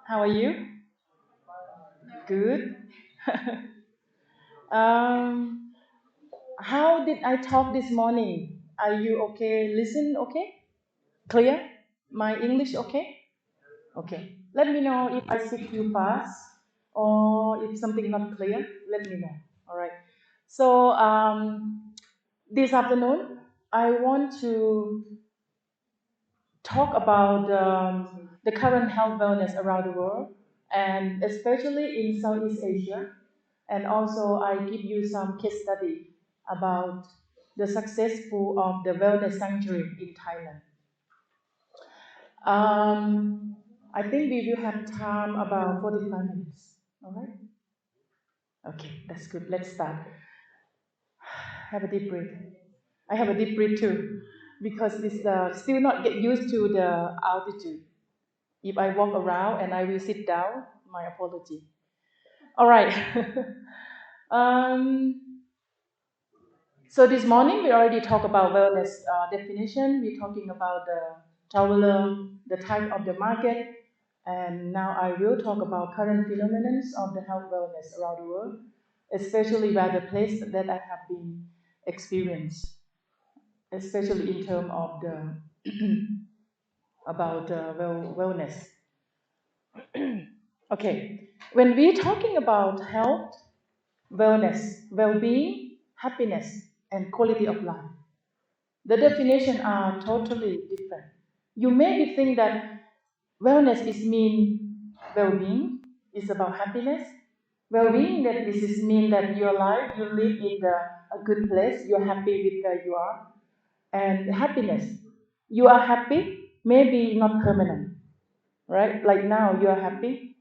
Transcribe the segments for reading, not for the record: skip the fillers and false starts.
How are you? Good. um, how did I talk this morning? Are you okay? Listen, okay? Clear? My English okay? Okay. Let me know if I speak too fast or if something not clear. Let me know. All right. So this afternoon, I want to talk about the current health wellness around the world, and especially in Southeast Asia. And also, I give you some case study about the successful of the wellness sanctuary in Thailand. I think we will have time about 45 minutes. All right? Okay, that's good. Let's start. Have a deep breath. I have a deep breath too, because this still not get used to the altitude. If I walk around and I will sit down, my apology. All right. um, so this morning we already talked about wellness definition. We're talking about the traveler, the type of the market, and now I will talk about current phenomena of the health wellness around the world, especially by the place that I have been experienced, especially in terms of the about wellness. Okay, when we're talking about health, wellness, well-being, happiness, and quality of life, the definitions are totally different. You maybe think that wellness is mean well-being, is about happiness. Well-being that this is mean that your life you live in a good place, you're happy with where you are, and happiness. You are happy, maybe not permanent, right? Like now you are happy,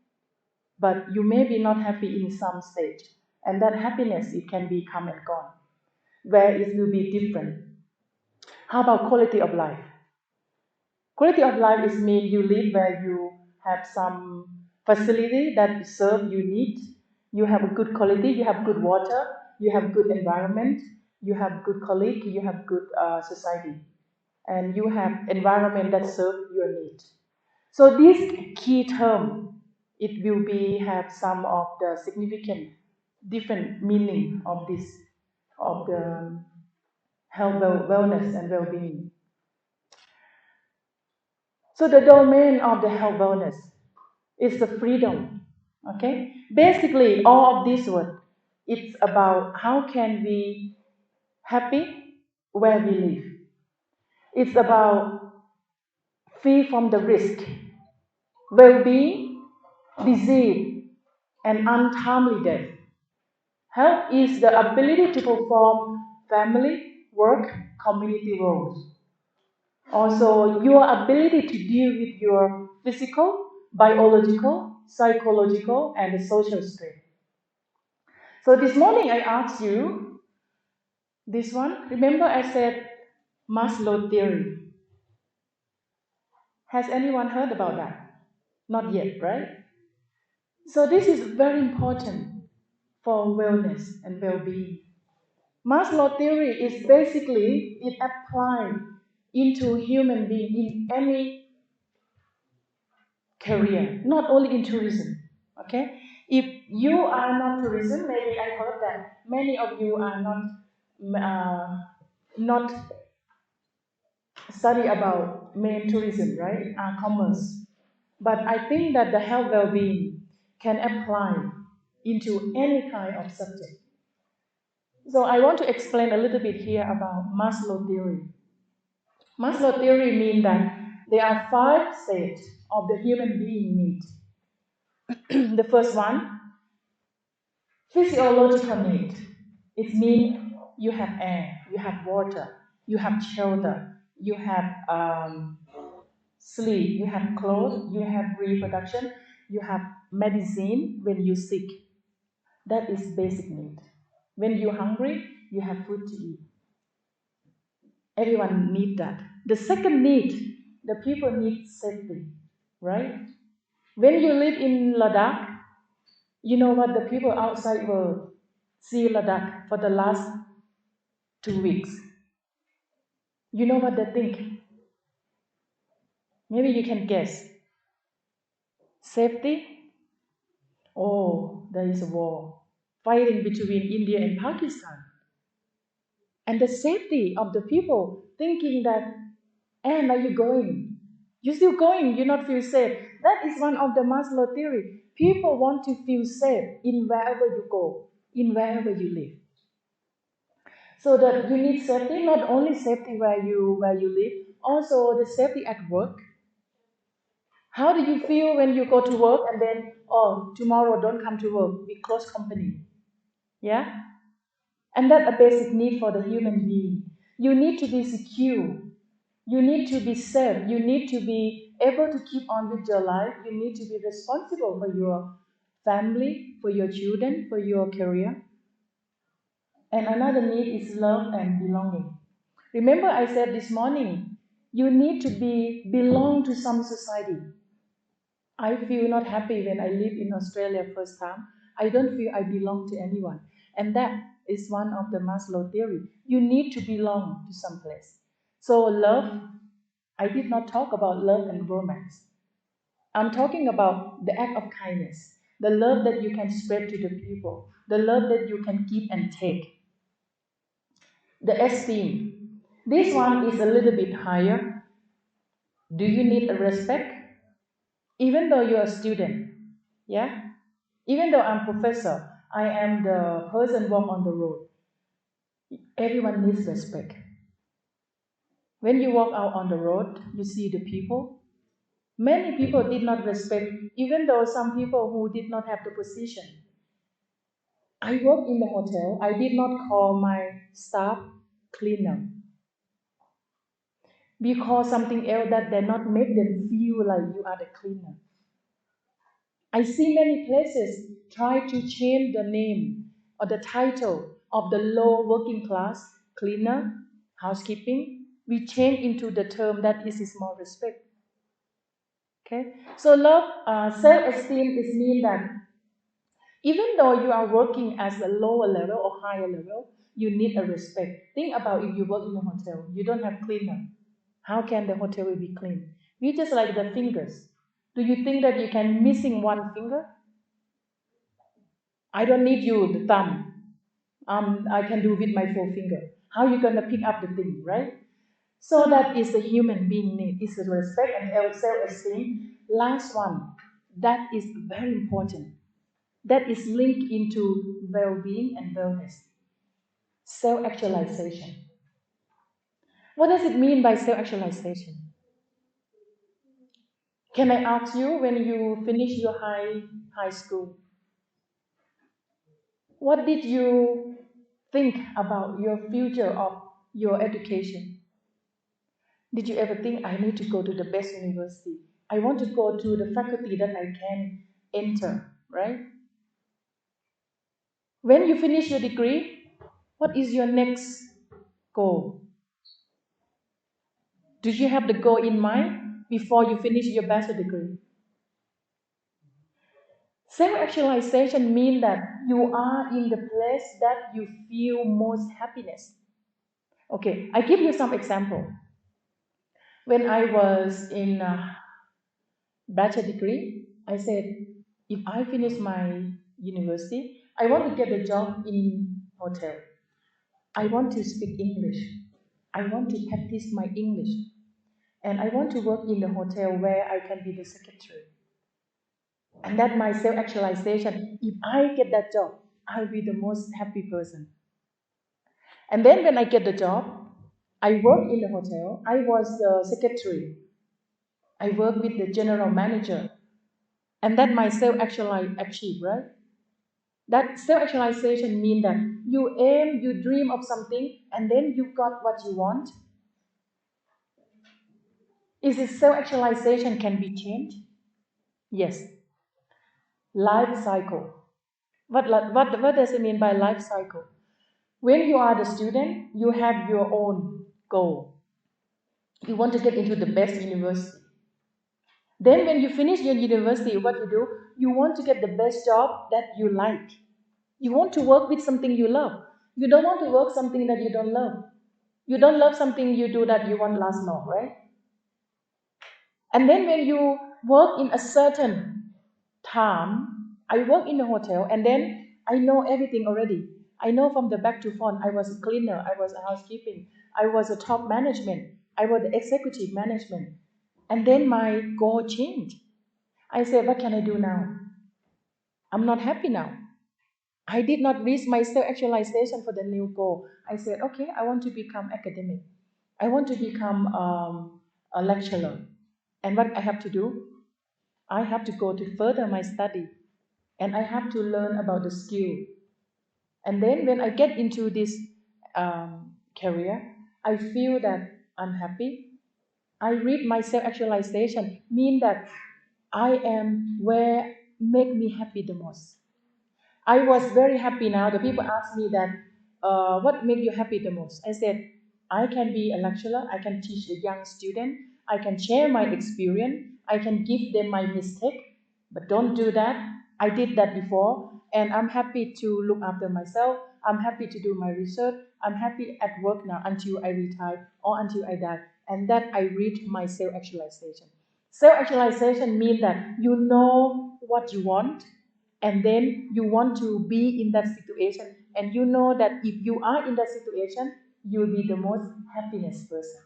but you may be not happy in some stage. And that happiness, it can be come and gone, where it will be different. How about quality of life? Quality of life is mean you live where you have some facility that serve you need. You have a good quality, you have good water, you have good environment, you have good colleague, you have good society, and you have environment that serve your need. So this key term, it will be have some of the significant different meaning of this of the health wellness and well-being. So the domain of the health wellness is the freedom. Okay, basically all of this word, it's about how can we happy where we live. It's about free from the risk, well-being, disease, and untimely death. Health is the ability to perform family, work, community roles. Also, your ability to deal with your physical, biological, psychological, and social state. So this morning I asked you this one. Remember I said Maslow theory. Has anyone heard about that? Not yet, right? So this is very important for wellness and well-being. Maslow theory is basically it applied into human being in any career, not only in tourism. Okay, if you are not tourism, maybe I heard that many of you are not study about main tourism, right? Commerce, but I think that the health well-being can apply into any kind of subject. So I want to explain a little bit here about Maslow theory. Maslow theory means that there are five states of the human being need. The first one, physiological need. It means you have air, you have water, you have shelter, you have sleep, you have clothes, you have reproduction, you have medicine when you're sick. That is basic need. When you're hungry, you have food to eat. Everyone need that. The second need, the people need safety, right? When you live in Ladakh, you know what the people outside will see Ladakh for the last 2 weeks. You know what they think? Maybe you can guess. Safety? Oh, there is a war fighting between India and Pakistan. And the safety of the people thinking that, and are you going? You're still going, you not feel safe. That is one of the Maslow theory. People want to feel safe in wherever you go, in wherever you live. So that you need safety, not only safety where you live, also the safety at work. How do you feel when you go to work and then, oh, tomorrow don't come to work, we close company? Yeah? And that's a basic need for the human being. You need to be secure. You need to be safe. You need to be able to keep on with your life. You need to be responsible for your family, for your children, for your career. And another need is love and belonging. Remember, I said this morning, you need to belong to some society. I feel not happy when I live in Australia first time. I don't feel I belong to anyone. And that is one of the Maslow theory. You need to belong to some place. So love, I did not talk about love and romance. I'm talking about the act of kindness, the love that you can spread to the people, the love that you can give and take. The esteem. This one is a little bit higher. Do you need a respect? Even though you're a student, yeah? Even though I'm professor, I am the person walk on the road. Everyone needs respect. When you walk out on the road, you see the people. Many people did not respect, even though some people who did not have the position. I work in the hotel. I did not call my staff cleaner because something else that did not make them feel like you are the cleaner. I see many places try to change the name or the title of the low working class cleaner, housekeeping. We change into the term that is more respect. Okay, so love, self-esteem is mean that even though you are working as a lower level or higher level, you need a respect. Think about if you work in a hotel, you don't have cleaner. How can the hotel will be clean? We just like the fingers. Do you think that you can missing one finger? I don't need you, the thumb. I can do with my forefinger. How you gonna pick up the thing, right? So that is the human being need. Is the respect and self-esteem. Last one, that is very important. That is linked into well-being and wellness. Self-actualization. What does it mean by self-actualization? Can I ask you when you finish your high school, what did you think about your future of your education? Did you ever think I need to go to the best university? I want to go to the faculty that I can enter, right? When you finish your degree, what is your next goal? Do you have the goal in mind before you finish your bachelor degree? Self-actualization means that you are in the place that you feel most happiness. Okay, I give you some example. When I was in bachelor degree, I said, if I finish my university, I want to get a job in hotel. I want to speak English. I want to practice my English. And I want to work in the hotel where I can be the secretary. And that my self-actualization, if I get that job, I'll be the most happy person. And then when I get the job, I work in the hotel. I was the secretary. I work with the general manager. And that my self-actualize achieve, right? That self-actualization means that you aim, you dream of something, and then you got what you want. Is it self-actualization can be changed? Yes. Life cycle. What does it mean by life cycle? When you are the student, you have your own goal. You want to get into the best university. Then when you finish your university, what you do? You want to get the best job that you like. You want to work with something you love. You don't want to work something that you don't love. You don't love something you do that you want last long, right? And then when you work in a certain calm. I work in a hotel and then I know everything already. I know from the back to front. I was a cleaner, I was a housekeeping, I was a top management, I was the executive management. And then my goal changed. I said, what can I do now? I'm not happy now. I did not reach my self-actualization for the new goal. I said, okay, I want to become academic. I want to become a lecturer. And what I have to do? I have to go to further my study. And I have to learn about the skill. And then when I get into this career, I feel that I'm happy. I read my self-actualization, mean that I am where make me happy the most. I was very happy now. The people ask me that, what make you happy the most? I said, I can be a lecturer. I can teach a young student. I can share my experience. I can give them my mistake. But don't do that. I did that before, and I'm happy to look after myself. I'm happy to do my research. I'm happy at work now until I retire or until I die. And that I reach my self-actualization. Self-actualization means that you know what you want, and then you want to be in that situation, and you know that if you are in that situation, you will be the most happiness person.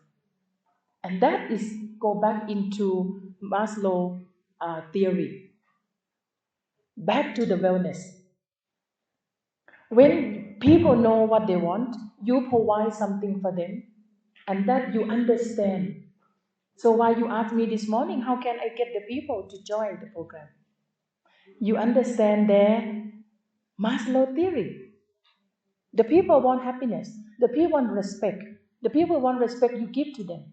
And that is go back into Maslow theory, back to the wellness. When people know what they want, you provide something for them, and that you understand. So why you asked me this morning, how can I get the people to join the program? You understand their Maslow theory. The people want happiness. The people want respect. The people want respect, you give to them.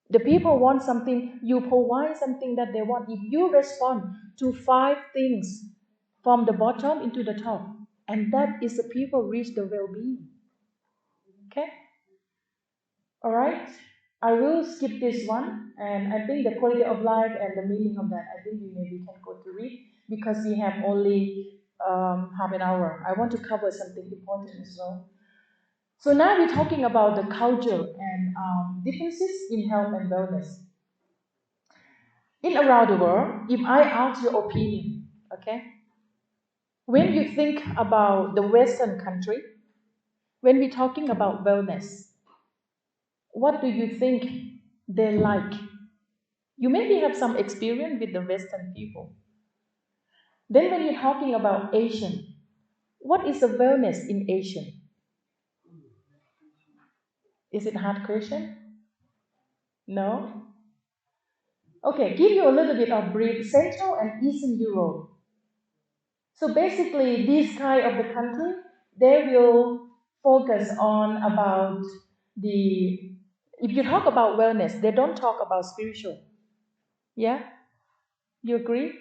The people want something, you provide something that they want. If you respond to 5 things from the bottom into the top, and that is the people reach the well-being. Okay? All right? I will skip this one, and I think the quality of life and the meaning of that, I think we maybe can go to read because we have only half an hour. I want to cover something important as well. So now we're talking about the culture and differences in health and wellness. In around the world, if I ask your opinion, okay, when you think about the Western country, when we're talking about wellness, what do you think they like? You maybe have some experience with the Western people. Then when you're talking about Asian, what is the wellness in Asian? Is it hard question? No? Okay, give you a little bit of brief. Central and Eastern Europe. So basically, this kind of the country, they will focus on about the, if you talk about wellness, they don't talk about spiritual. Yeah? You agree?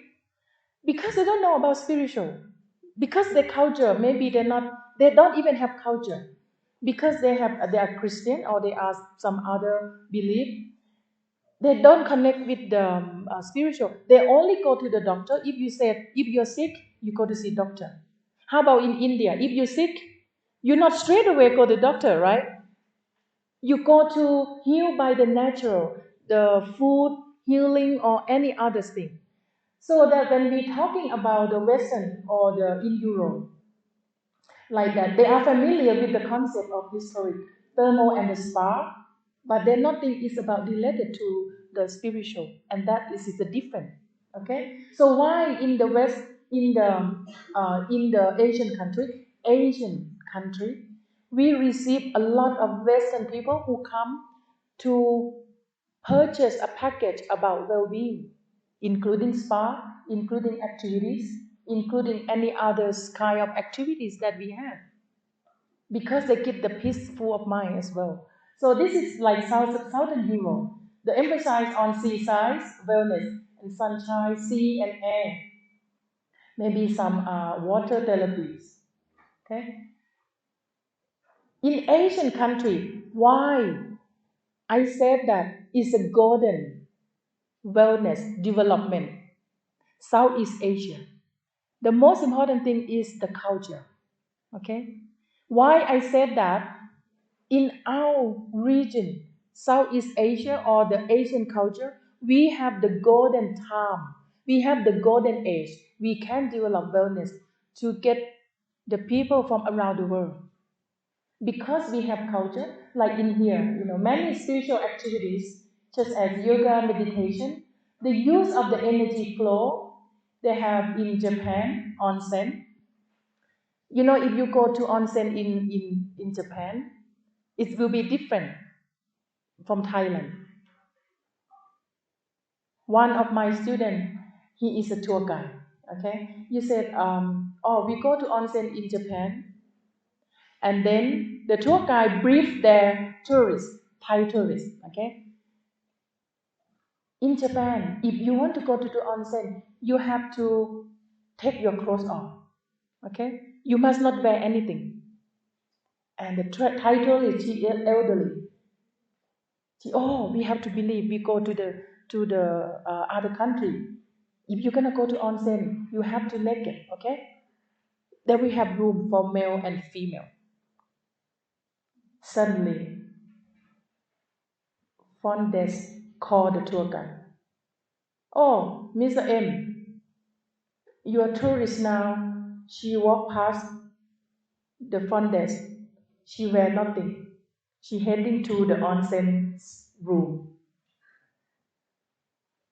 Because they don't know about spiritual. Because their culture, maybe they're not, they don't even have culture. Because they are Christian or they are some other belief, they don't connect with the spiritual. They only go to the doctor. If you said, if you're sick, you go to see doctor. How about in India? If you're sick, you not straight away go to the doctor, right? You go to heal by the natural, the food, healing, or any other thing. So that when we're talking about the Western or the in Europe, like that, they are familiar with the concept of historic thermal and the spa, but then nothing is about related to the spiritual, and that is the different. Okay, so why in the West, in the Asian country, we receive a lot of Western people who come to purchase a package about well-being, including spa, including activities, including any other kind of activities that we have, because they give the peaceful of mind as well. So this is like Southern Europe. The emphasis on seaside, wellness, and sunshine, sea and air. Maybe some water therapies. Okay. In Asian country, why I said that is a golden wellness development. Southeast Asia. The most important thing is the culture. Okay. Why I said that? In our region, Southeast Asia or the Asian culture, we have the golden time. We have the golden age. We can develop wellness to get the people from around the world. Because we have culture, like in here, many spiritual activities, such as yoga, meditation, the use of the energy flow they have in Japan, onsen. If you go to onsen in Japan, it will be different from Thailand. One of my students, he is a tour guide. Okay, you said, oh, we go to onsen in Japan, and then the tour guide briefed their tourists, Thai tourists. Okay, in Japan, if you want to go to the onsen, you have to take your clothes off. Okay, you must not wear anything. And the Thai tourist, she is elderly. Oh, we have to believe. We go to the other country. If you're gonna go to onsen, you have to naked, okay? Then we have room for male and female. Suddenly, front desk called the tour guide. Oh, Mr. M, your tourist now. She walked past the front desk. She wear nothing. She heading to the onsen room.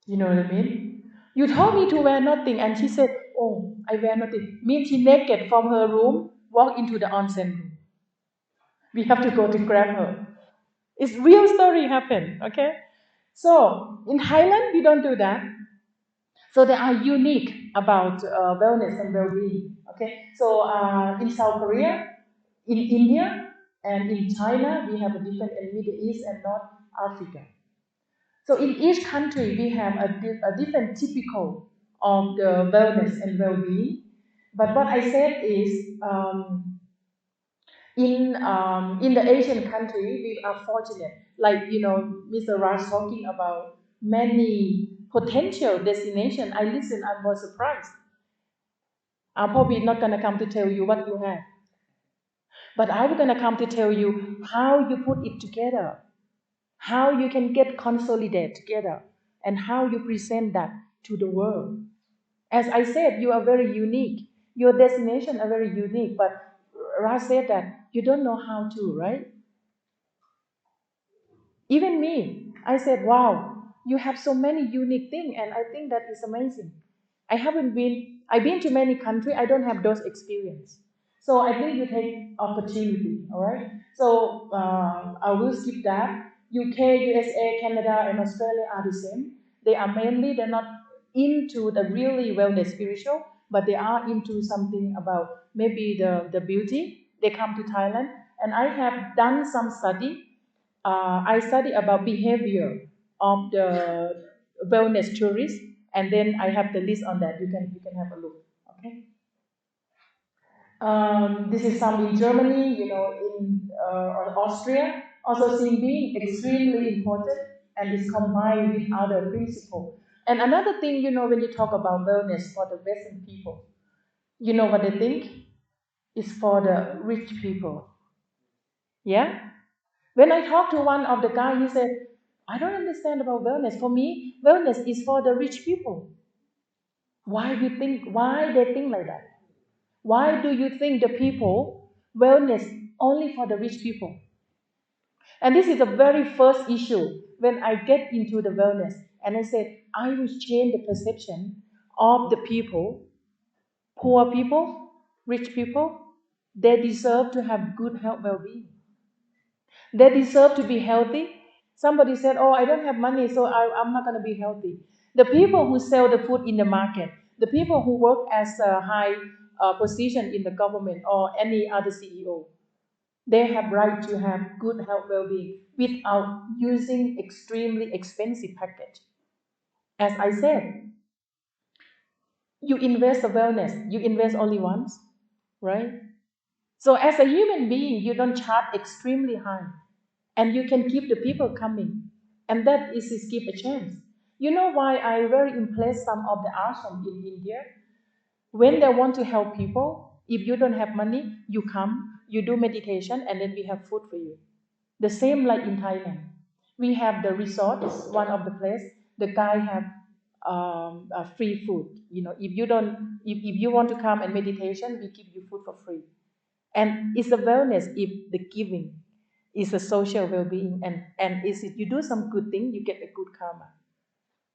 You know what I mean? You told me to wear nothing, and she said, "Oh, I wear nothing." Means she naked from her room, walk into the onsen room. We have to go to grab her. It's real story happened, okay? So in Thailand, we don't do that. So they are unique about wellness and well-being, okay? So in South Korea, in India, and in China, we have a different in Middle East and North Africa. So in each country, we have a different typical of the wellness and well-being. But what I said is, in the Asian country, we are fortunate. Like Mr. Raj talking about many potential destination. I listened, I was surprised. I'm probably not gonna come to tell you what you have, but I'm gonna come to tell you how you put it together, how you can get consolidated together, and how you present that to the world. As I said, you are very unique. Your destination are very unique, but Raj said that you don't know how to, right? Even me, I said, wow, you have so many unique things, and I think that is amazing. I've been to many countries, I don't have those experience. So I think you take opportunity, all right? So I will skip that. UK, USA, Canada, and Australia are the same. They're not into the really wellness spiritual, but they are into something about maybe the beauty. They come to Thailand, and I have done some study. I study about behavior of the wellness tourists, and then I have the list on that. You can have a look. Okay. This is some in Germany, in Austria. Also, seen being extremely important and is combined with other principles. And another thing, when you talk about wellness for the Western people, you know what they think? It's for the rich people. Yeah? When I talked to one of the guy, he said, I don't understand about wellness. For me, wellness is for the rich people. Why they think like that? Why do you think the people wellness only for the rich people? And this is the very first issue when I get into the wellness. And I said, I will change the perception of the people, poor people, rich people. They deserve to have good health well-being. They deserve to be healthy. Somebody said, oh, I don't have money, so I'm not going to be healthy. The people who sell the food in the market, the people who work as a high position in the government or any other CEO, they have right to have good health well-being without using extremely expensive package. As I said, you invest the wellness, you invest only once, right? So as a human being, you don't charge extremely high, and you can keep the people coming, and that is give a chance. You know why I very impressed some of the ashram in India? When they want to help people, if you don't have money, you come, you do meditation, and then we have food for you. The same like in Thailand. We have the resort, is one of the place. The guy have free food. If you don't, if you want to come and meditation, we give you food for free. And it's a wellness if the giving is a social well-being, and is if you do some good thing, you get a good karma,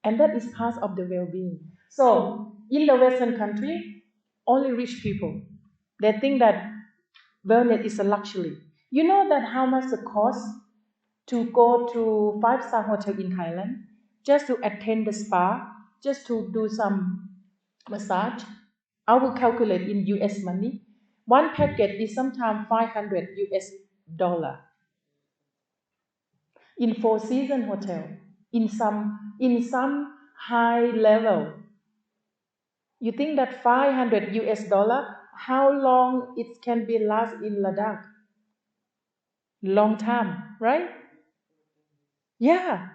and that is part of the well-being. So in the Western country, only rich people, they think that wellness is a luxury. You know that how much the cost to go to five-star hotel in Thailand, just to attend the spa, just to do some massage. I will calculate in US money. One package is sometimes 500 US dollar in Four Season Hotel. In some high level, you think that 500 US dollar, how long it can be last in Ladakh? Long time, right? Yeah,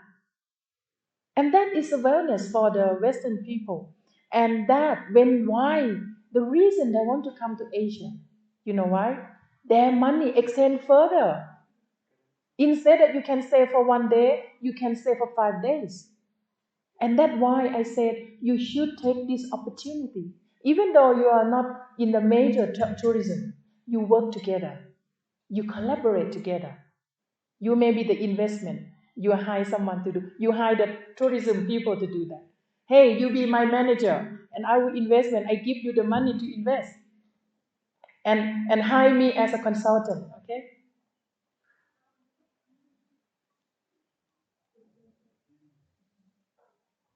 and that is a wellness for the Western people. And that when why the reason they want to come to Asia, you know why? Their money extend further. Instead that you can stay for 1 day, you can stay for 5 days. And that's why I said you should take this opportunity. Even though you are not in the major tourism, you work together, you collaborate together. You may be the investment. You hire someone to do. You hire the tourism people to do that. Hey, you be my manager, and I will investment. I give you the money to invest, and hire me as a consultant. Okay.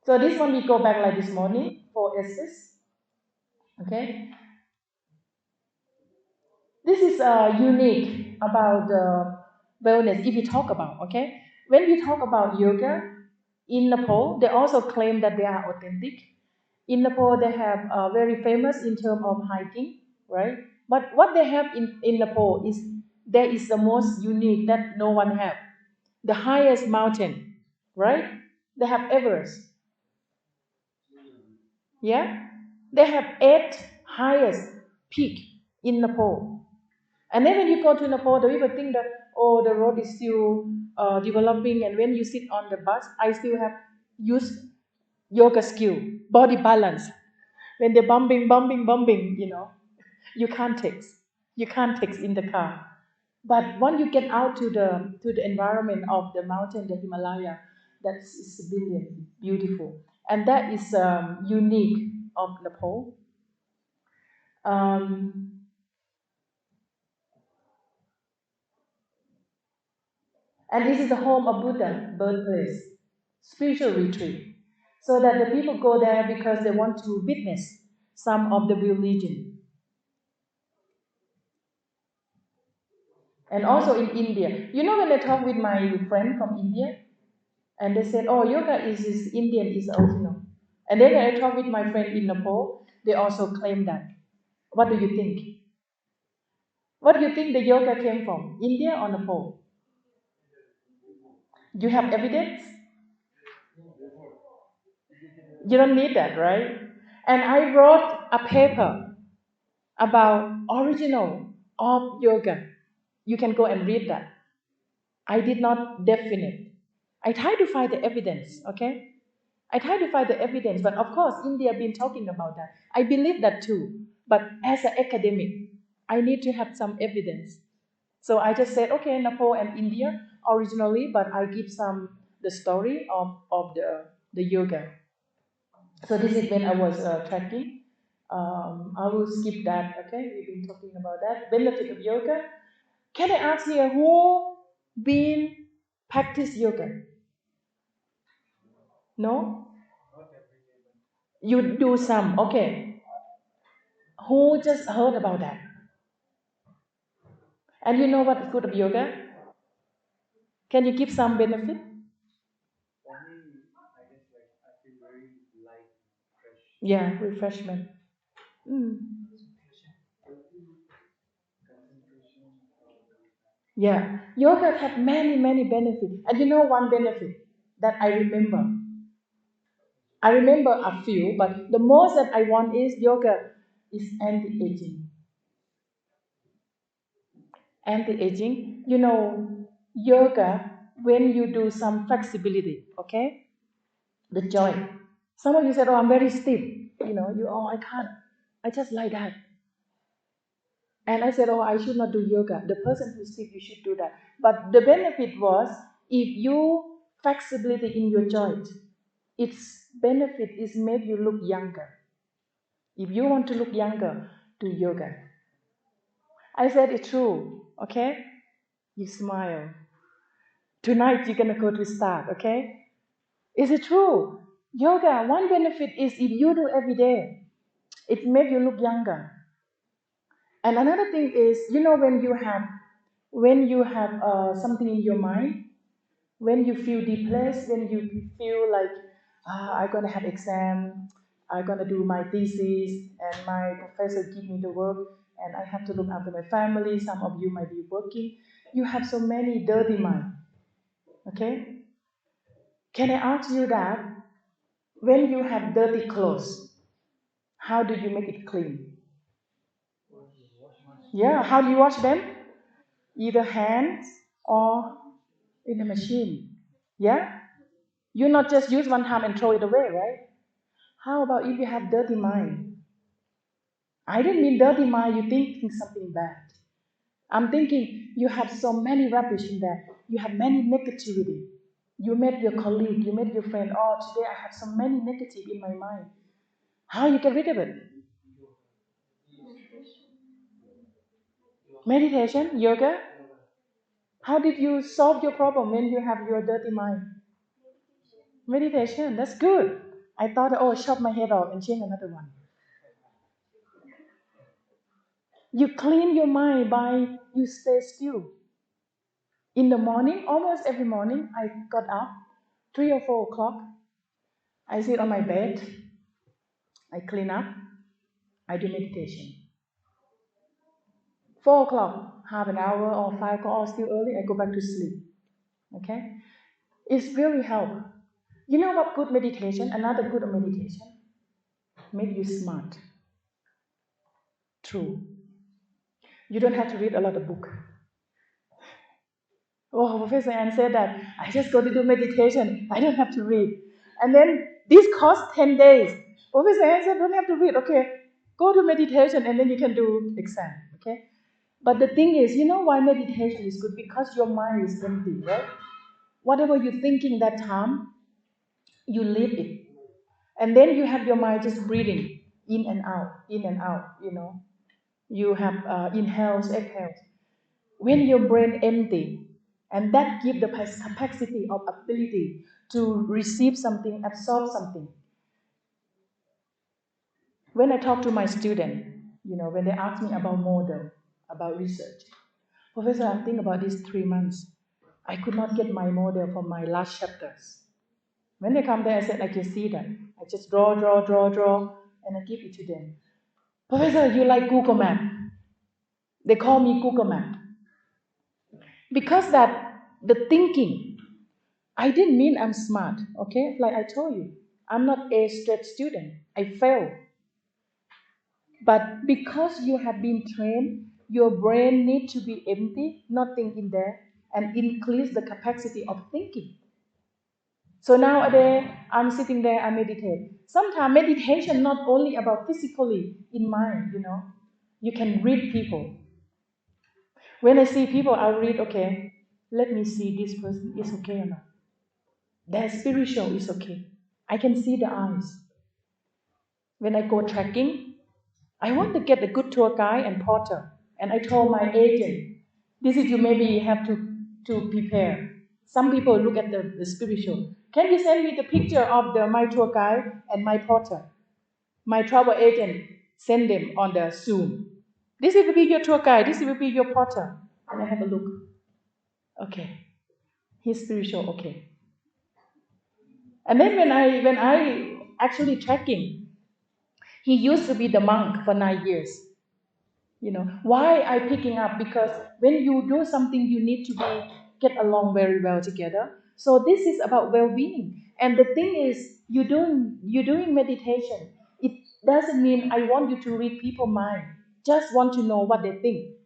So this one we go back like this morning for S's. Okay. This is unique about wellness. If we talk about, okay, when we talk about yoga in Nepal, they also claim that they are authentic. In Nepal, they have very famous in terms of hiking, right? But what they have in Nepal is there is the most unique that no one have, the highest mountain, right? They have Everest, yeah. They have eight highest peak in Nepal. And then when you go to Nepal, the people think that, oh, the road is still developing, and when you sit on the bus, I still have used yoga skill, body balance. When they're bumping, you can't text. You can't text in the car. But when you get out to the environment of the mountain, the Himalaya, that's brilliant, beautiful, and that is unique of Nepal. Um, And this is the home of Buddha, birthplace, spiritual retreat. So that the people go there because they want to witness some of the religion. And also in India. You know, when I talk with my friend from India, and they said, oh, yoga is Indian, is original. And then when I talk with my friend in Nepal, they also claim that. What do you think? What do you think the yoga came from? India or Nepal? You have evidence? You don't need that, right? And I wrote a paper about original of yoga. You can go and read that. I did not definite. I try to find the evidence, okay? I try to find the evidence, but of course, India been talking about that. I believe that too. But as an academic, I need to have some evidence. So I just said, okay, Nepal and India originally, but I give some the story of the yoga. So this is when I was tracking. I will skip that. Okay, we've been talking about that benefit of yoga. Can I ask here who been practice yoga? No, you do some. Okay, who just heard about that? And you know what is good of yoga? Can you give some benefit? Yeah, refreshment. Mm. Yeah, yoga have many benefits. And you know one benefit that I remember. I remember a few, but the most that I want is yoga is anti-aging. Anti-aging, yoga when you do some flexibility, okay? The joint. Some of you said, "Oh, I'm very stiff." Oh, I can't. I just like that. And I said, "Oh, I should not do yoga." The person who's sick, you should do that. But the benefit was, if you flexibility in your joint, its benefit is make you look younger. If you want to look younger, do yoga. I said it's true, okay? You smile. Tonight you're gonna go to start, okay? Is it true? Yoga, one benefit is if you do every day, it make you look younger. And another thing is, when you have something in your mind, when you feel depressed, when you feel like I'm gonna have exam, I'm gonna do my thesis, and my professor give me the work, and I have to look after my family. Some of you might be working. You have so many dirty mind. Okay? Can I ask you that when you have dirty clothes, how do you make it clean? Yeah, how do you wash them? Either hands or in a machine. Yeah? You not just use one time and throw it away, right? How about if you have dirty mind? I didn't mean dirty mind, you thinking something bad. I'm thinking you have so many rubbish in there. You have many negativity. You met your colleague, you met your friend. Oh, today I have so many negative in my mind. How you get rid of it? Meditation, yoga. How did you solve your problem when you have your dirty mind? Meditation, that's good. I thought, oh, chop my head off and change another one. You clean your mind by you stay still. In the morning, almost every morning, I got up, 3 or 4 o'clock. I sit on my bed, I clean up, I do meditation. 4 o'clock, half an hour or 5 o'clock, or still early, I go back to sleep. Okay? It's really help. You know what good meditation, another good meditation? Make you smart. True. You don't have to read a lot of book. Oh, Professor Ann said that I just go to do meditation. I don't have to read. And then this costs 10 days. Professor Ann said, don't have to read. Okay, go to meditation and then you can do exam. Okay? But the thing is, you know why meditation is good? Because your mind is empty, right? Whatever you're thinking that time, you leave it. And then you have your mind just breathing in and out. You have inhales, exhales. When your brain empty, and that gives the capacity of ability to receive something, absorb something. When I talk to my student, when they ask me about model, about research, Professor, I'm thinking about these 3 months. I could not get my model from my last chapters. When they come there, I said, I can see that. I just draw, and I give it to them. Professor, you like Google Map? They call me Google Map. Because that the thinking, I didn't mean I'm smart, okay? Like I told you, I'm not a straight student. I failed. But because you have been trained, your brain needs to be empty, nothing in there, and increase the capacity of thinking. So nowadays, I'm sitting there, I meditate. Sometimes meditation not only about physically in mind. You can read people. When I see people, I'll read, okay, let me see this person is okay or not. Their spiritual is okay. I can see the eyes. When I go trekking, I want to get a good tour guide and porter. And I told my agent, this is you maybe have to prepare. Some people look at the spiritual. Can you send me the picture of my tour guide and my porter? My travel agent send them on the Zoom. This will be your tour guide, this will be your porter. And I have a look. Okay. He's spiritual, okay. And then when I actually trekking, he used to be the monk for 9 years. Why I picking up? Because when you do something, you need to get along very well together. So this is about well-being. And the thing is, you're doing meditation. It doesn't mean I want you to read people's mind. Just want to know what they think.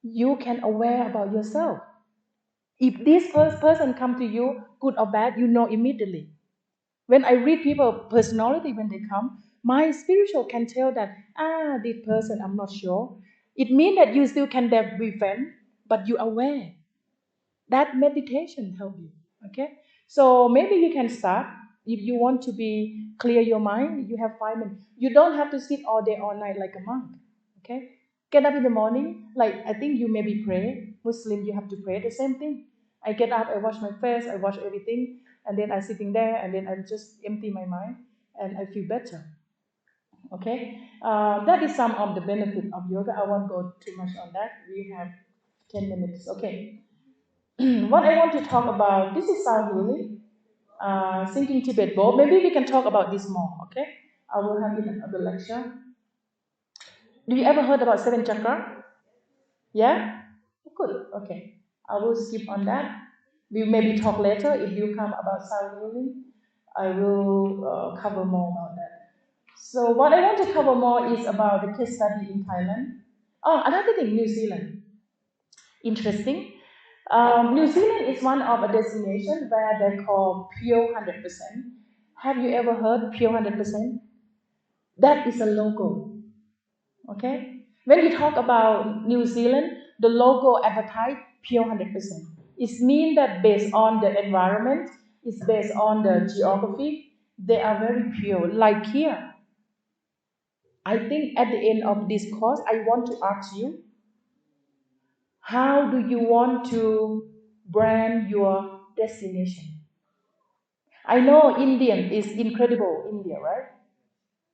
You can aware about yourself. If this person come to you, good or bad, you know immediately. When I read people personality when they come, my spiritual can tell that this person I'm not sure. It means that you still can be friend, but you aware. That meditation help you. Okay, so maybe you can start if you want to be clear your mind. You have 5 minutes. You don't have to sit all day all night like a monk. Okay, get up in the morning. Like I think you maybe pray. Muslim, you have to pray the same thing. I get up, I wash my face, I wash everything, and then I'm sitting there, and then I just empty my mind, and I feel better. Okay, that is some of the benefit of yoga. I won't go too much on that. We have 10 minutes. Okay. What I want to talk about, this is sound healing, thinking Tibet bowl. Maybe we can talk about this more, okay? I will have it in another lecture. Do you ever heard about seven chakra? Yeah? Good, okay. I will skip on that. We maybe talk later if you come about sound healing. I will cover more about that. So what I want to cover more is about the case study in Thailand. Oh, another thing, New Zealand. Interesting. New Zealand is one of a destination where they call pure 100%. Have you ever heard pure 100%? That is a logo. Okay? When we talk about New Zealand, the logo advertise pure 100%. It means that based on the environment, it's based on the geography, they are very pure. Like here, I think at the end of this course, I want to ask you, how do you want to brand your destination? I know Indian is incredible, India, right?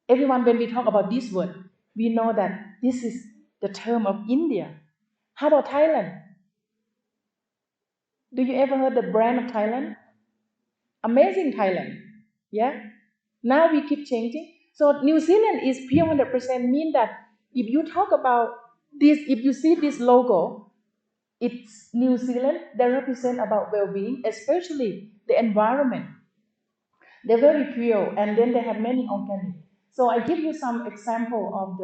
Everyone, when we talk about this word, we know that this is the term of India. How about Thailand? Do you ever heard the brand of Thailand? Amazing Thailand. Yeah? Now we keep changing. So New Zealand is pure 100% mean that if you talk about this, if you see this logo, it's New Zealand, they represent about well-being, especially the environment. They're very pure, and then they have many organic. So I give you some example of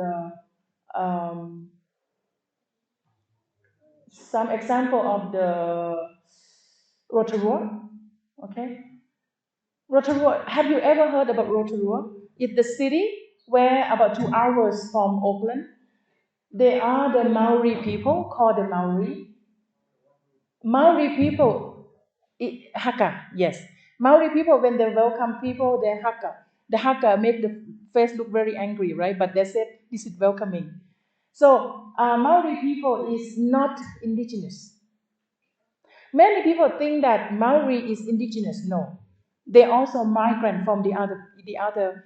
the Rotorua. Okay, Rotorua. Have you ever heard about Rotorua? It's the city where about 2 hours from Auckland. They are the Maori people called the Maori. Maori people, haka, yes. Maori people, when they welcome people, they haka. The haka make the face look very angry, right? But they said this is welcoming. So Maori people is not indigenous. Many people think that Maori is indigenous. No, they also migrant from the other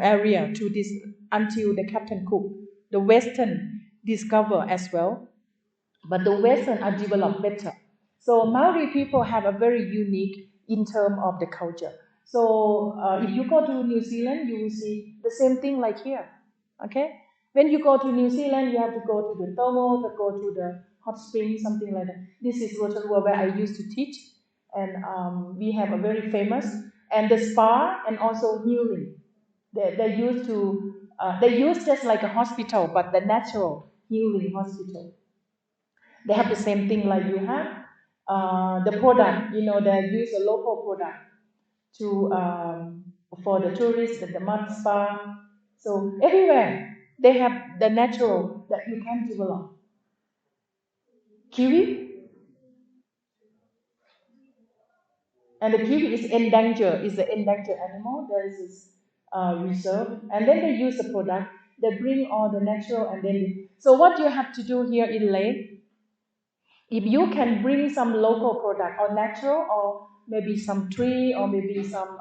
area to this until the Captain Cook. The Western discover as well, but the Western are developed better. So Maori people have a very unique in terms of the culture. So if you go to New Zealand, you will see the same thing like here. Okay, when you go to New Zealand, you have to go to the thermal, to go to the hot spring, something like that. This is Rotorua where I used to teach, and we have a very famous and the spa and also healing. They used to they use just like a hospital, but the natural healing hospital. They have the same thing like you have. The product, they use a local product to for the tourists at the mud spa. So everywhere they have the natural that you can develop. Kiwi, and the kiwi is endangered. Is the endangered animal. There is this reserve, and then they use the product. They bring all the natural, and then so what you have to do here in Lake, if you can bring some local product or natural or maybe some tree or maybe some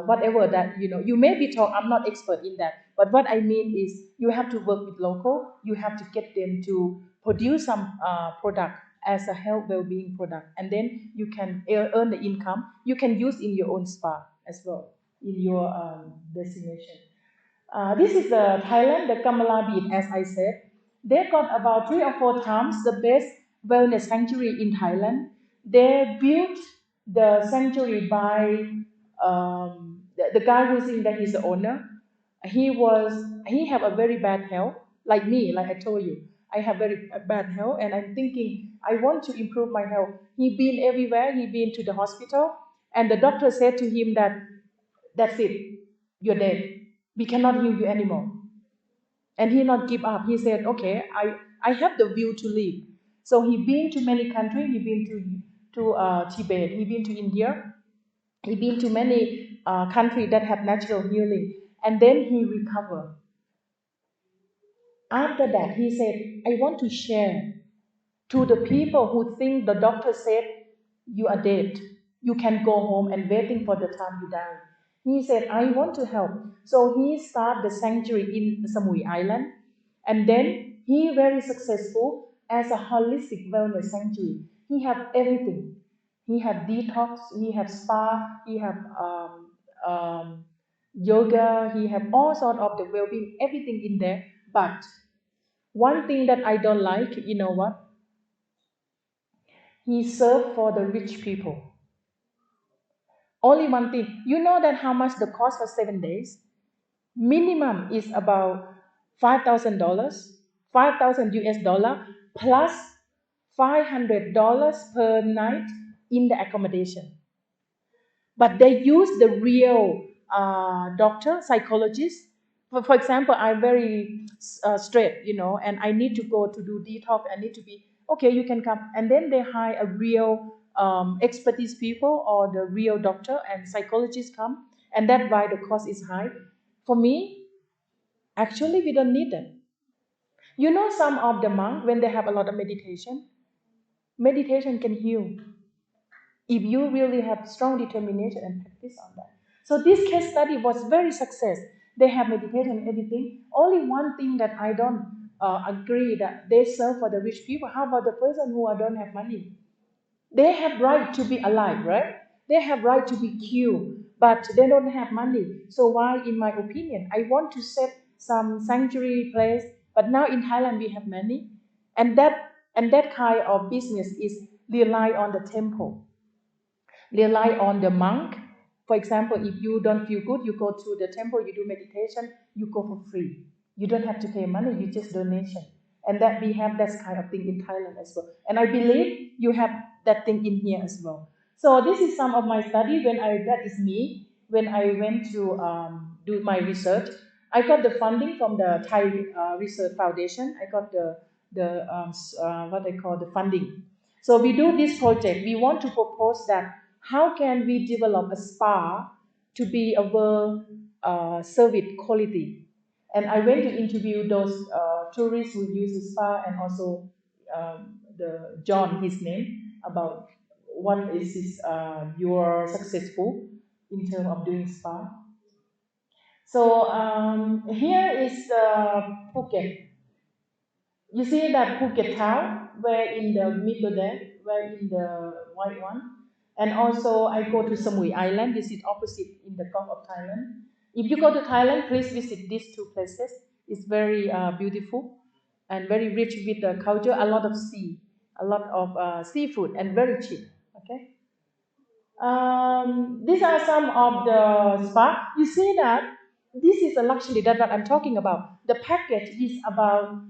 whatever that you may be taught. I'm not expert in that, but what I mean is you have to work with local. You have to get them to produce some product as a health well-being product, and then you can earn the income. You can use in your own spa as well in your destination. This is the Thailand, the Kamala Beach, as I said. They got about 3 or 4 times the best wellness sanctuary in Thailand. They built the sanctuary by the guy who's in there, he's the owner. He have a very bad health, like me, like I told you. I have very bad health, and I'm thinking I want to improve my health. He been everywhere. He been to the hospital, And the doctor said to him that, that's it, you're dead. We cannot heal you anymore. And he not give up. He said, okay, I have the will to live. So he been to many countries. He been to Tibet. He been to India. He been to many countries that have natural healing. And then he recovered. After that, he said, I want to share to the people who think the doctor said you are dead. You can go home and waiting for the time you die. He said, I want to help. So he started the sanctuary in Samui Island. And then he very successful as a holistic wellness sanctuary. He have everything. He have detox, he have spa, he have um, yoga, he have all sort of the well-being, everything in there. But one thing that I don't like, you know what? He served for the rich people. Only one thing. You know that how much the cost for 7 days? Minimum is about $5,000, 5,000 US dollar plus $500 per night in the accommodation. But they use the real doctor, psychologist. For example, I'm very straight, and I need to go to do detox. I need to be okay. You can come, and then they hire a real expertise people or the real doctor and psychologist come, and that's why the cost is high. For me, actually, we don't need them. Some of the monk when they have a lot of meditation, meditation can heal if you really have strong determination and practice on that. So this case study was very success. They have meditation and everything. Only one thing that I don't agree that they serve for the rich people. How about the person who don't have money? They have right to be alive, right? They have right to be killed, but they don't have money. So why, in my opinion, I want to set some sanctuary place, but now in Thailand we have many, and that kind of business is rely on the temple, rely on the monk. For example, if you don't feel good, you go to the temple, you do meditation, you go for free. You don't have to pay money, you just donation. And that we have that kind of thing in Thailand as well. And I believe you have that thing in here as well. So this is some of my study that is me, when I went to do my research. I got the funding from the Thai Research Foundation. I got the what I call the funding. So we do this project. We want to propose that how can we develop a spa to be a world service quality. And I went to interview those tourists who use the spa, and also the John, his name, about what is his, you are successful in terms of doing spa. So here is Phuket. You see that Phuket town, where in the middle there, where in the white one. And also I go to Samui Island. This is opposite in the Gulf of Thailand. If you go to Thailand, please visit these two places. It's very beautiful and very rich with the culture. A lot of sea, a lot of seafood, and very cheap. Okay. These are some of the spa. You see that this is a luxury. That's what I'm talking about. The package is about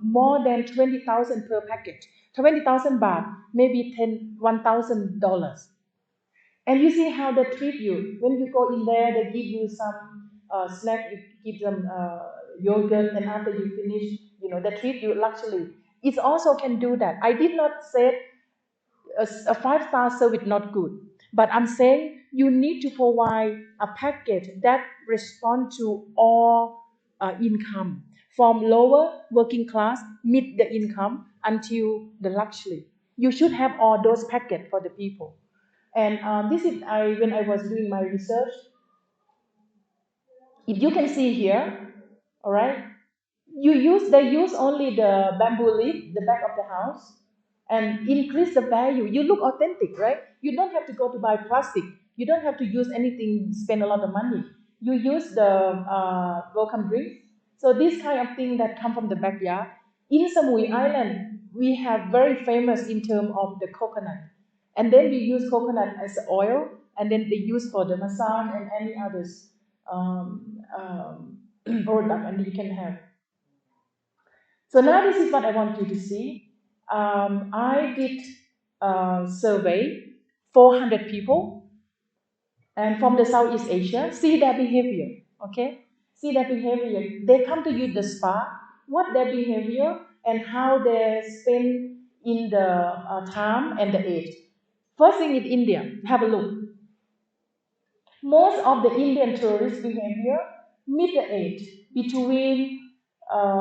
more than 20,000 per package. 20,000 baht, maybe $1,000. And you see how they treat you. When you go in there, they give you some snack. You give them yogurt, and after you finish, they treat you luxury. It also can do that. I did not say a five-star service not good, but I'm saying you need to provide a package that responds to all income, from lower working class, mid the income, until the luxury. You should have all those packets for the people. And this is when I was doing my research. If you can see here, all right, they use only the bamboo leaf, the back of the house, and increase the value. You look authentic, right? You don't have to go to buy plastic. You don't have to use anything, spend a lot of money. You use the welcome drink. So this kind of thing that come from the backyard. In Samui Island, we have very famous in terms of the coconut. And then we use coconut as oil, and then they use for the massage and any others product, and you can have. So now this is what I want you to see. I did a survey 400 people, and from the Southeast Asia. See their behavior, okay? See their behavior. They come to use the spa, what their behavior and how they spend in the time and the age. First thing in India, have a look. Most of the Indian tourist behavior middle age, between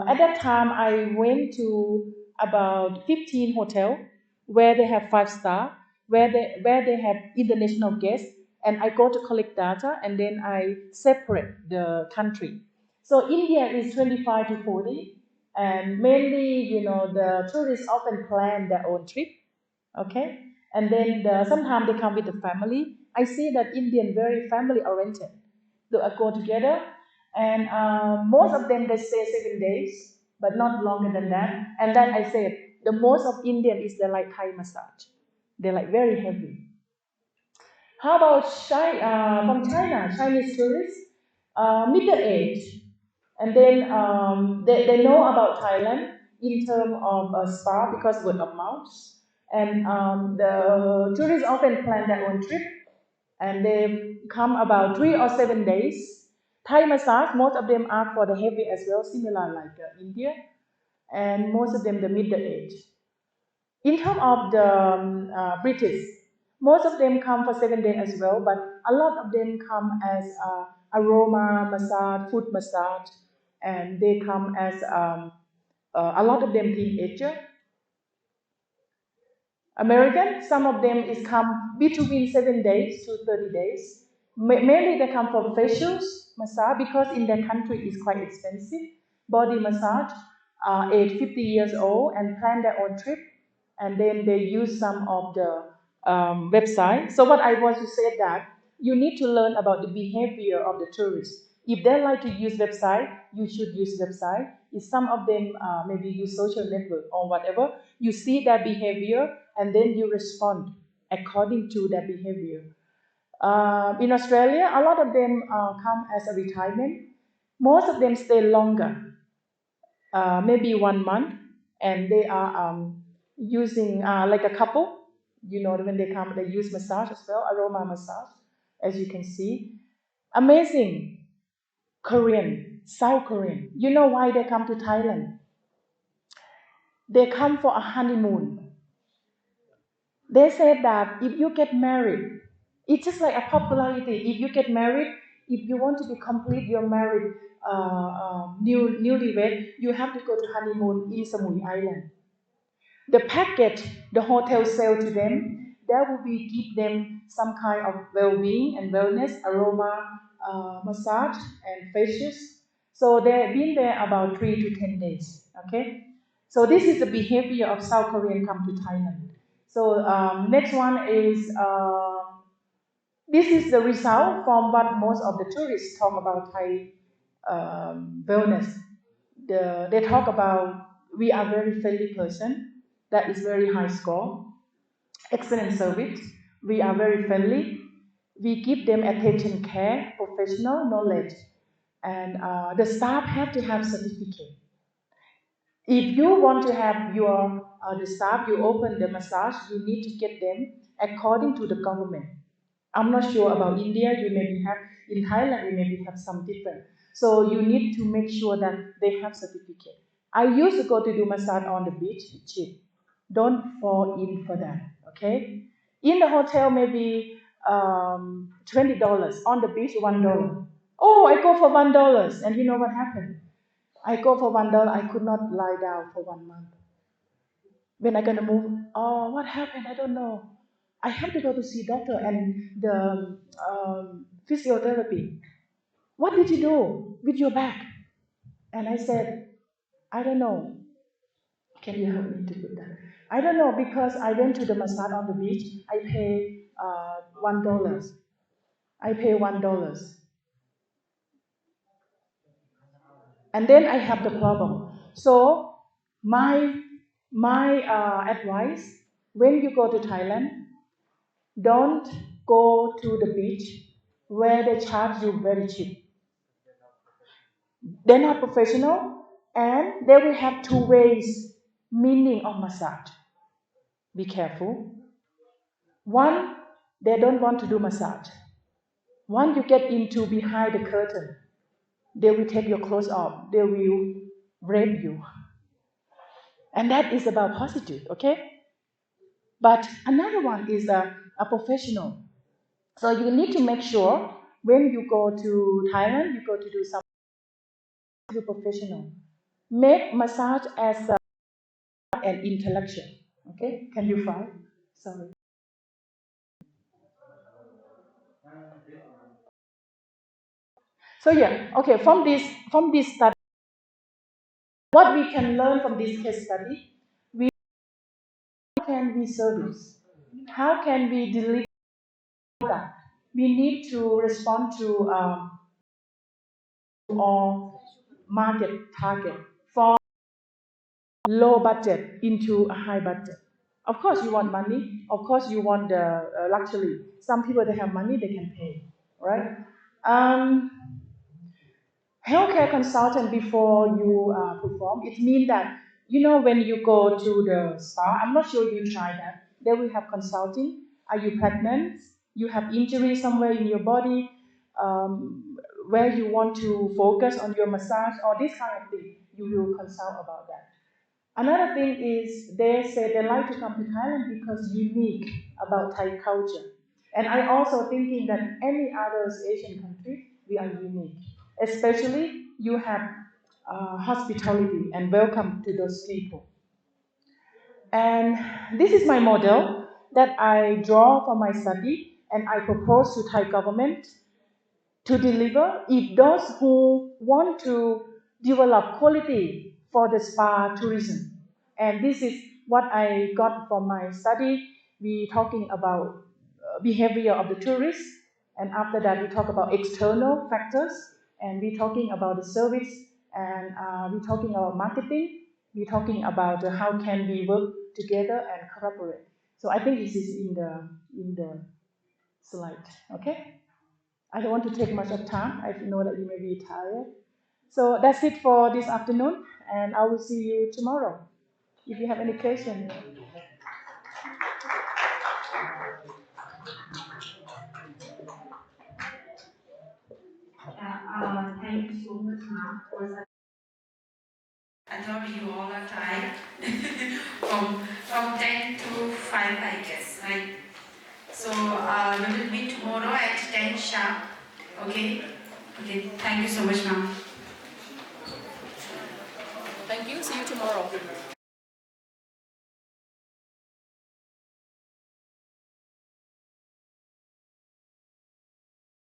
at that time I went to about 15 hotel where they have 5 star, where they have international guests, and I go to collect data and then I separate the country. So India is 25 to 40, and mainly the tourists often plan their own trip, okay, and then sometimes they come with the family. I see that Indian very family oriented. They go together, and most of them they stay 7 days, but not longer than that. And then I said the most of Indian is they like Thai massage. They like very heavy. How about from China, Chinese tourists, middle age, and then they know about Thailand in terms of spa because word of mouth. And the tourists often plan their own trip, and they come about 3 or 7 days. Thai massage, most of them are for the heavy as well, similar like India, and most of them the middle age. In terms of the British, most of them come for 7 days as well, but a lot of them come as aroma massage, foot massage, and they come as a lot of them teenager. American, some of them is come between 7 days to 30 days. Mainly they come for facials, massage, because in their country it's quite expensive. Body massage, age 50 years old and plan their own trip, and then they use some of the website. So what I want to say that you need to learn about the behavior of the tourists. If they like to use website, you should use website. If some of them maybe use social network or whatever, you see their behavior and then you respond according to their behavior. In Australia, a lot of them come as a retirement. Most of them stay longer, maybe 1 month, and they are using like a couple. When they come, they use massage as well, aroma massage, as you can see. Amazing. Korean, South Korean. You know why they come to Thailand? They come for a honeymoon. They said that if you get married, it's just like a popularity. If you get married, if you want to be complete your married newlywed, you have to go to honeymoon in Samui Island. The package the hotel sell to them, that will be give them some kind of well-being and wellness, aroma, massage, and facials. So they've been there about 3 to 10 days. Okay, so this is the behavior of South Korean come to Thailand. So next one is this is the result from what most of the tourists talk about Thai wellness. They talk about we are very friendly person. That is very high score. Excellent service. We are very friendly. We give them attention, care, professional knowledge, and the staff have to have certificate. If you want to have your the staff, you open the massage, you need to get them according to the government. I'm not sure about India. You maybe have in Thailand. You maybe have some different. So you need to make sure that they have certificate. I used to go to do massage on the beach. Cheap. Don't fall in for that. Okay. In the hotel, maybe $20. On the beach, $1. Oh, I go for $1, and you know what happened? I go for $1. I could not lie down for 1 month. When I gonna move? Oh, what happened? I don't know. I have to go to see doctor and the physiotherapy. What did you do with your back? And I said, I don't know. Can you help me to do that? I don't know because I went to the massage on the beach. I pay $1. I pay $1, and then I have the problem. So my advice: when you go to Thailand, don't go to the beach where they charge you very cheap. They're not professional, and they will have two ways meaning of massage. Be careful. One, they don't want to do massage. Once you get into behind the curtain, they will take your clothes off. They will rape you. And that is about prostitute, okay? But another one is a professional. So you need to make sure when you go to Thailand, you go to do something professional. Make massage as an intellectual. Okay? Can you find? Sorry. So yeah, okay. From this study, what we can learn from this case study, we how can we service? How can we deliver that? We need to respond to our market target for low budget into a high budget. Of course, you want money. Of course, you want the luxury. Some people they have money, they can pay, right? Um, Healthcare consultant before you perform, it means that when you go to the spa, I'm not sure you try that. They will have consulting. Are you pregnant? You have injury somewhere in your body, where you want to focus on your massage or this kind of thing. You will consult about that. Another thing is they say they like to come to Thailand because unique about Thai culture. And I also thinking that any other Asian country, we are unique. Especially you have hospitality and welcome to those people. And this is my model that I draw for my study and I propose to Thai government to deliver if those who want to develop quality for the spa tourism. And this is what I got from my study. We talking about behavior of the tourists, and after that we talk about external factors, and we talking about the service, and we talking about marketing. We talking about how can we work together and collaborate. So I think this is in the slide. Okay. I don't want to take much of time. I know that you may be tired. So that's it for this afternoon, and I will see you tomorrow. If you have any questions. Thank you so much, ma'am, for such. I thought you all are tired. from 10 to 5, I guess, right? So we will meet tomorrow at 10 sharp. Okay? Okay. Thank you so much, ma'am. Thank you. See you tomorrow.